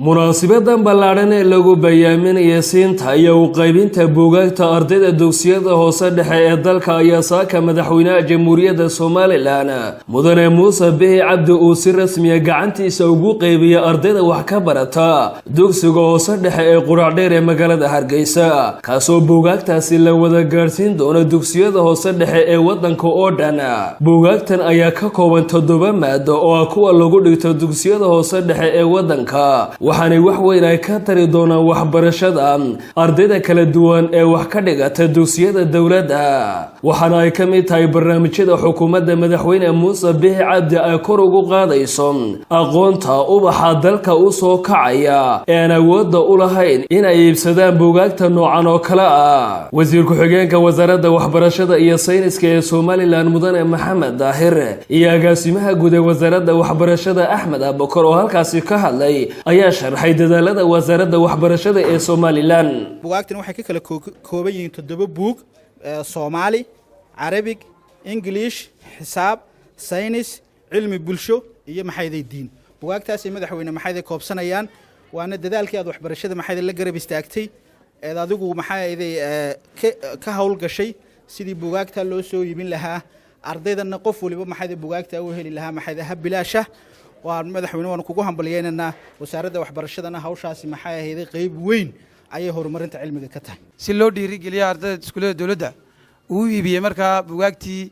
munaasabaddan ballaaran ee lagu bayaaminaya siinta iyo u qaybinta buugaagta ardayda dugsiyada hoose dhexe ee dalka ayaa saaka madaxweynaha jamhuuriyadda Soomaaliland mudane Muuse Bihi Cabdi uu si rasmi ah gacantiisa ugu qaybiyay ardayda wax ka barata dugsiga hoose dhexe ee Quraacdheer ee magaalada Hargeysa kaasoo buugaagtaasi la wada gaarsiin doono dugsiyada hoose dhexe ee wadanka oo dhan. Buugaagtan ayaa ka kooban 7 maado oo kuwa lagu dhigto dugsiyada hoose dhexe ee wadanka waxaanay wax weyn ay ka tari doonaan waxbarashada ardayda kala duwan ee wax ka dhigata dugsiyada dawladda. waxaana ay ka mid tahay barnaamijyada xukuumadda madaxweyne Muuse Bihi Cabdi ay kor ugu qaadayso aqoonta ubaxa dalka u soo kacaya ee aan awoodda u lahayn in ay iibsadaan buugaagta noocan oo kale ah. wasiir ku-xigeenka wasaaradda waxbarashada iyo sayniska ee Soomaaliland mudane Maxamed Daahir iyo agaasimaha guud ee wasaaradda waxbarashada Axmed Abukar oo halkaasi ka hadlay ayaa sharxay dadaalada wasaaradda waxbarashada ee Soomaaliland. buugaagtan waxay ka kala kooban yihiin 7 buug Soomaali, Arabic, English, xisaab, saynis, cilmi bulsho iyo maxayday diin. buugaagtaas madaxweyne maxayday koobsanayaan waana dadaalkii aad waxbarashada maxayday la garab istaagtay ee adigu maxayday ka hawl gashay sidii buugaagta loo soo iibin lahaa ardaydana qof waliba maxayday buugaagta u heli lahaa maxayday hab bilaasha waan madaxweyne waan kugu hambalyeynaa wasaaradda waxbarashadana hawshaasi maxay ahayd qayb weyn ayay horumarinta cilmiga ka tahay si loo dhiirigeliyo ardayda iskuulada dawladda uu iibiyay markaa buugaagtii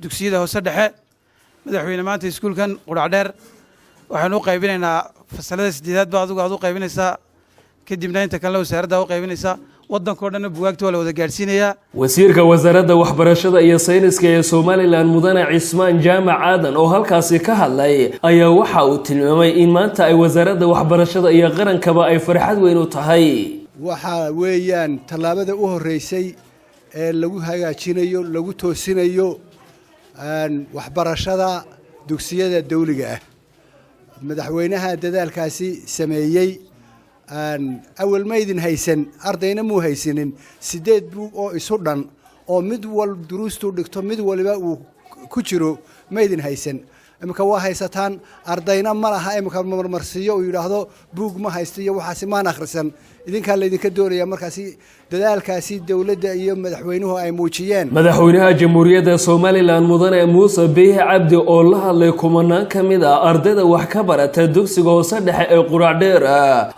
dugsiyada hoose dhexe madaxweyne maanta iskuulkan Quraacdheer waxaan u qaybinaynaa fasalada 8aad baa aad u qaybinaysaa kadibna inta kale wasaaradda u qaybinaysaa wadanka oo dhan buugaagta waa la wada gaarsiinaya. wasiirka wasaaradda waxbarashada iyo sayniska ee Soomaaliland mudane Cismaan Jaamac Aadan oo halkaasi ka hadlay ayaa waxa uu tilmaamay in maanta ay wasaaradda waxbarashada iyo qarankaba ay farxad weyn u tahay. waxa weeyaan talaabada u horeysay ee lagu hagaajinayo lagu toosinayo waxbarashada dugsiyada dawliga ah madaxweynaha dadaalkaasi sameeyay awal ma idin haysan ardayna muu haysanin 8 buug oo isu dhan oo mid wal duruustu dhigto mid waliba uu ku jiro ma idin haysan imka waa haysataan ardayna ma laha imka marmarsiyo uu yiraahdo buug ma haystiyo waxaasi ma akhrisan idinka la idinka doonaya markaasi dadaalkaasi dawladda iyo madaxweynuhu ay muujiyeen. madaxweynaha jamhuuriyadda Soomaaliland mudane Muuse Bihi Cabdi oo la hadlay kumanaan kamid ah ardayda wax ka barata dugsiga hoose dhexe ee Quraacdheer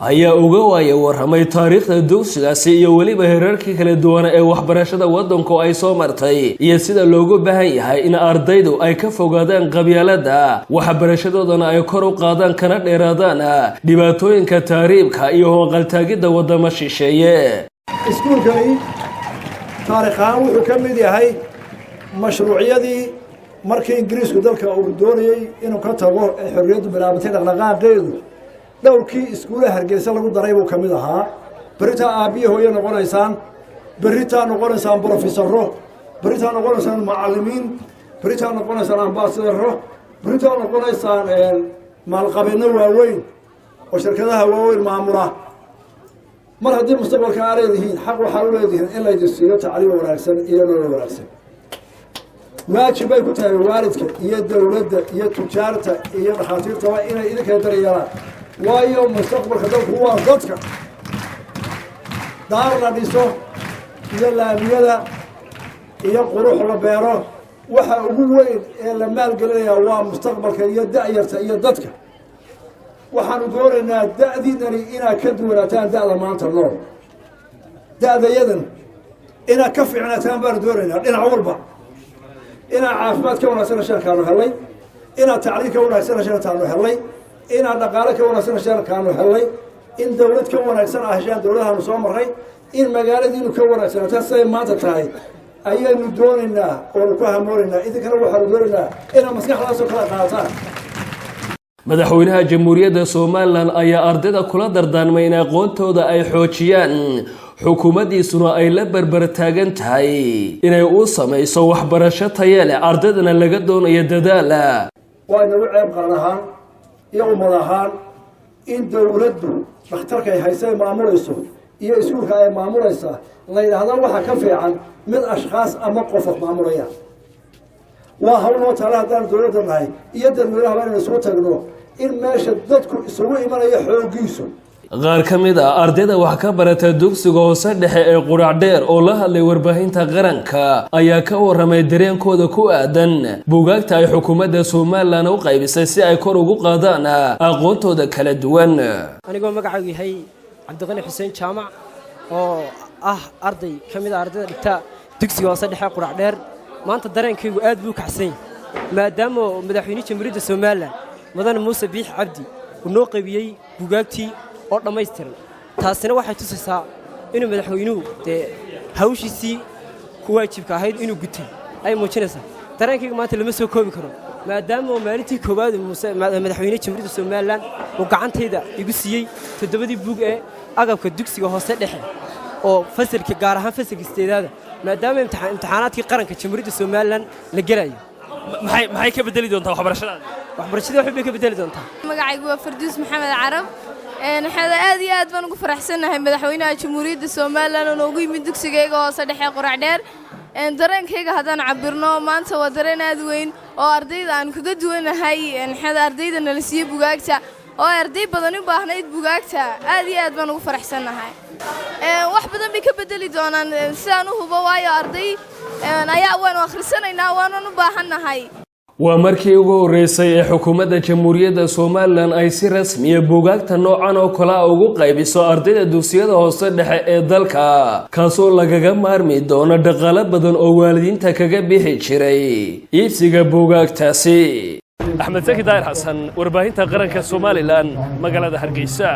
ayaa uga waayay warramay taariikhda dugsigaasi iyo waliba heerarkii kala duwan ee waxbarashada wadanku ay soo martay iyo sida loogu baahan yahay in ardaydu ay ka fogaadaan qabyaaladda waxbarashadoodana ay kor u qaadaan kana dheeraadaan dhibaatooyinka taariibka iyo qaltaagida wadamo shisheeye. iskuulkani taariikhaan wuxuu ka mid yahay mashruucyadii markii ingiriisku dalka uu doonayay inuu ka tago ee xorriyaddu bilaabatay dhaqdhaqaaqeedu dhowrkii iskuulaha Hargeysa lagu daray buu ka mid ahaa. beritaa aabbiyo hooyo noqonaysaan beritaa noqonaysaan professorro beritaa noqonaysaan macallimiin beritaa noqonaysaan ambaasadaro beritaa noqonaysaan maalqabeedno waaweyn oo shirkadaha waaweyn maamula. mar haddii mustaqbalka aad leedihiin xaq waxaa u leedihiin in laydin siiyo tacliim wanaagsan iyo nolol wanaagsan. waajib bay ku tahay waalidka iyo dawladda iyo tujaarta iyo dhakhaatiirtaba inay idinka daryeelaan waayo mustaqbalka dalku waa dadka. daar la dhiso iyo laamiyada iyo qurux la beero waxa ugu weyn ee la maalgelinayaa waa mustaqbalka iyo da'yarta iyo dadka. waxaanu doonaynaa da'diidani inaad ka duwanaataan da'da maanta nool da'dayadan inaad ka fiicnaataan baanu doonaynaa dhinac walba inaad caafimaad ka wanaagsan heshaankaanu helay inaad tacliim ka wanaagsan heshaankaanu helay inaad dhaqaale ka wanaagsan heshaankaanu helay in dawlad ka wanaagsan ah heshaan dawladahaanu soo marray in magaaladiinu ka wanaagsanaataan siday maanta tahay ayaynu doonaynaa oonu ku hamoonaynaa idinkana waxaanu doonaynaa inaad maskaxdaasoo kala qaataan. madaxweynaha jamhuuriyadda Soomaaliland ayaa ardayda kula dardaarmay in aqoontooda ay xoojiyaan xukuumaddiisuna ay la barbar taagan tahay inay u samayso waxbarasho tayo leh ardaydana laga doonayo dadaal. waa nagu ceeb qaran ahaan iyo ummad ahaan in dawladdu dhakhtarka ay haysay maamulayso iyo iskuulka ay maamulaysaa la yidhaahdo waxa ka fiican mid ashkhaas ama qof maamulaya. waa hawl noo taala haddaan dawladda nahay iyo dadweynaha inaynu soo tagno in meesha dadku isugu imanayo xoogiisu qaar ka mid ah ardayda wax ka barata dugsiga hoose dhexe ee Quracdheer oo la hadlay warbaahinta qaranka ayaa ka waramay dareenkooda ku aadan buugaagta ay xukuumadda Soomaaliland u qaybisay si ay kor ugu qaadaan aqoontooda kala duwan. anigoo magacaygu yahay Cabdiqani Xuseen Jaamac oo arday kamid ah ardayda dhigta dugsiga hoose dhexe Quracdheer maanta dareenkaygu aad buu kacsan maadaama madaxweynaha Jamhuuriyadda Soomaaliland Mudane Muuse Biix Cabdi uu noo qaybiyay buugaagtii oo dhammaystiran taasina waxay tusaysaa inuu madaxweynuhu hawshiisii ku waajibka ahayd inuu gutay ay muujinaysaa dareenkayga maanta lama soo koobi karo maadaama maalintii koowaad madaxweynaha Jamhuuriyadda Soomaaliland uu gacantayda igu siiyay 7 buug ee agabka dugsiga hoose dhexe oo fasalka gaar ahaan fasalka sideedaad maadaama imtixaanaadkii qaranka Jamhuuriyadda Soomaaliland la galayo maxay ka bedeli doontaa waxbarashada waxay ka bedeli doontaa magacaygu waa Farduus Maxamed Carab aad iyo aad baan ugu faraxsanahay madaxweynaha Jamhuuriyadda Soomaaliland oo ugu yimid dugsigayga hoose dhexe Quracdheer dareenkayga hadaan cabirno maanta waa dareen aad weyn oo ardayda aan kaga duwanahay ardayda nala siiyay buugaagta oo arday badan u baahnayd buugaagta aad iyo aad baan ugu faraxsanahay wax badan bay ka bedeli doonaan sidaan u hubo waayo arday ayaa waan akhrisanaynaa waan u baahanahay waa markii ugu horeysay ee xukuumadda Jamhuuriyadda Soomaaliland ay si rasmi ah buugaagta noocan oo kala ugu qaybiso ardayda dugsiyada hoose dhexe ee dalka kaasoo lagaga maarmi doono dhaqaale badan oo waalidiinta kaga bixi jiray iibsiga buugaagtaasi. Axmed Zaki Daahir Xasan, warbaahinta qaranka Soomaaliland, magaalada Hargeysa.